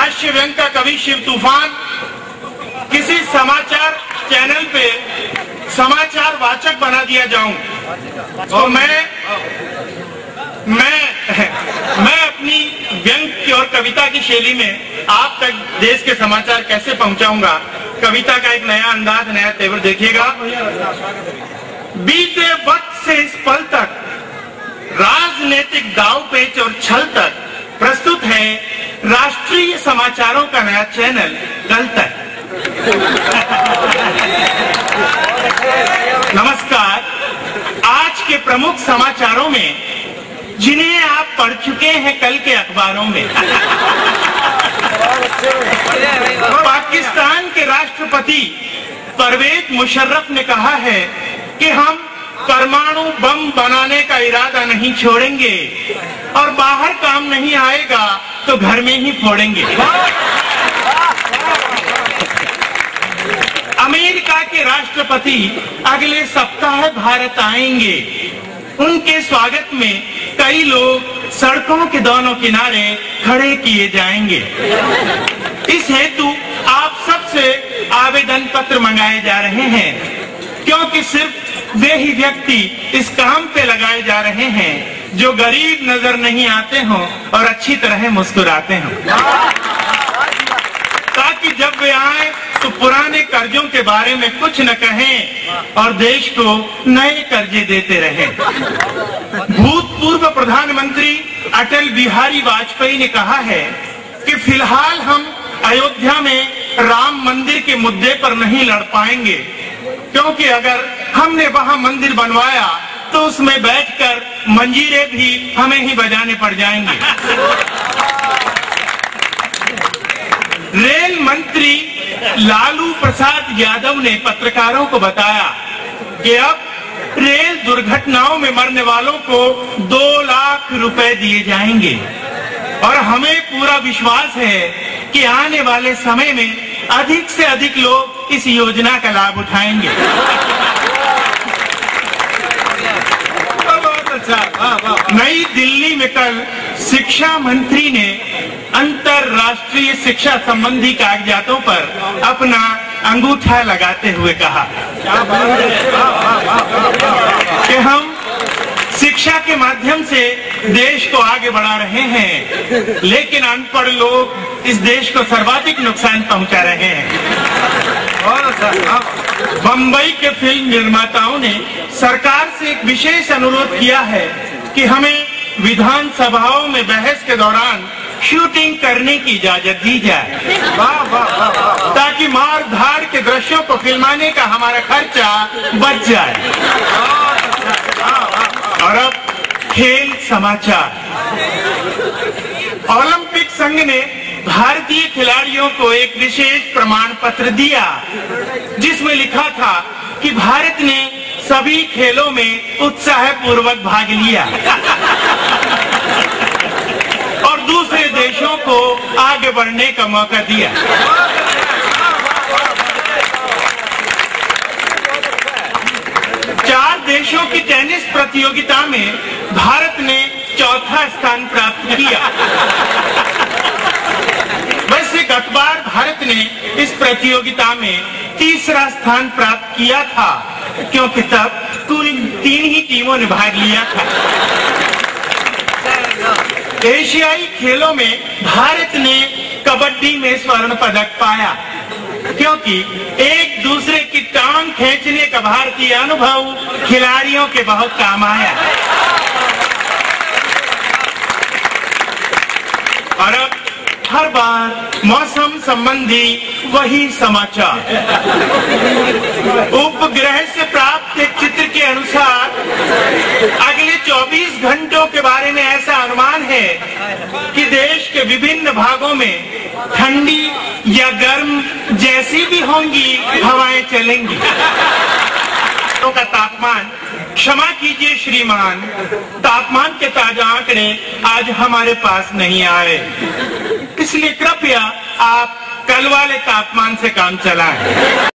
हास्य व्यंग का कवि शिव तूफान किसी समाचार चैनल पे समाचार वाचक बना दिया जाऊं तो मैं अपनी व्यंग और कविता की शैली में आप तक देश के समाचार कैसे पहुंचाऊंगा। कविता का एक नया अंदाज, नया तेवर देखिएगा। बीते वक्त से इस पल तक राजनीतिक दाव पेच और छल तक प्रस्तुत है राष्ट्रीय समाचारों का नया चैनल कल तक। नमस्कार। आज के प्रमुख समाचारों में जिन्हें आप पढ़ चुके हैं कल के अखबारों में, पाकिस्तान के राष्ट्रपति परवेज मुशर्रफ ने कहा है कि हम परमाणु बम बनाने का इरादा नहीं छोड़ेंगे और बाहर काम नहीं आएगा तो घर में ही फोड़ेंगे। अमेरिका के राष्ट्रपति अगले सप्ताह भारत आएंगे। उनके स्वागत में कई लोग सड़कों के दोनों किनारे खड़े किए जाएंगे। इस हेतु आप सबसे आवेदन पत्र मंगाए जा रहे हैं, क्योंकि सिर्फ वे ही व्यक्ति इस काम पे लगाए जा रहे हैं जो गरीब नजर नहीं आते हों और अच्छी तरह मुस्कुराते हों, ताकि जब वे आए तो पुराने कर्जों के बारे में कुछ न कहें और देश को नए कर्जे देते रहें। भूतपूर्व प्रधानमंत्री अटल बिहारी वाजपेयी ने कहा है कि फिलहाल हम अयोध्या में राम मंदिर के मुद्दे पर नहीं लड़ पाएंगे, क्योंकि अगर हमने वहां मंदिर बनवाया तो उसमें बैठकर मंजीरे भी हमें ही बजाने पड़ जाएंगे। रेल मंत्री लालू प्रसाद यादव ने पत्रकारों को बताया कि अब रेल दुर्घटनाओं में मरने वालों को 2 लाख रुपए दिए जाएंगे और हमें पूरा विश्वास है कि आने वाले समय में अधिक से अधिक लोग इस योजना का लाभ उठाएंगे। नई दिल्ली में कल शिक्षा मंत्री ने अंतरराष्ट्रीय शिक्षा संबंधी कागजातों पर अपना अंगूठा लगाते हुए कहा कि हम शिक्षा के माध्यम से देश को आगे बढ़ा रहे हैं, लेकिन अनपढ़ लोग इस देश को सर्वाधिक नुकसान पहुंचा रहे हैं। बंबई के फिल्म निर्माताओं ने सरकार से एक विशेष अनुरोध किया है कि हमें विधानसभाओं में बहस के दौरान शूटिंग करने की इजाजत दी जाए, ताकि मार धाड़ के दृश्यों को फिल्माने का हमारा खर्चा बच जाए। और अब खेल समाचार। ओलंपिक संघ ने भारतीय खिलाड़ियों को एक विशेष प्रमाण पत्र दिया, जिसमें लिखा था कि भारत ने सभी खेलों में उत्साहपूर्वक भाग लिया और दूसरे देशों को आगे बढ़ने का मौका दिया। चार देशों की टेनिस प्रतियोगिता में भारत ने चौथा स्थान प्राप्त किया। वैसे गत बार भारत ने इस प्रतियोगिता में तीसरा स्थान प्राप्त किया था, क्योंकि तब कुल 3 ही टीमों ने भाग लिया था। एशियाई खेलों में भारत ने कबड्डी में स्वर्ण पदक पाया, क्योंकि एक दूसरे की टांग खींचने का भारतीय अनुभव खिलाड़ियों के बहुत काम आया। और अब हर बार मौसम संबंधी वही समाचार। उपग्रह से प्राप्त एक चित्र के अनुसार अगले 24 घंटों के बारे में ऐसा अनुमान है कि देश के विभिन्न भागों में ठंडी या गर्म जैसी भी होंगी हवाएं चलेंगी। का तापमान, क्षमा कीजिए श्रीमान, तापमान के ताजा आंकड़े आज हमारे पास नहीं आए, इसलिए कृपया आप कल वाले तापमान से काम चलाएं।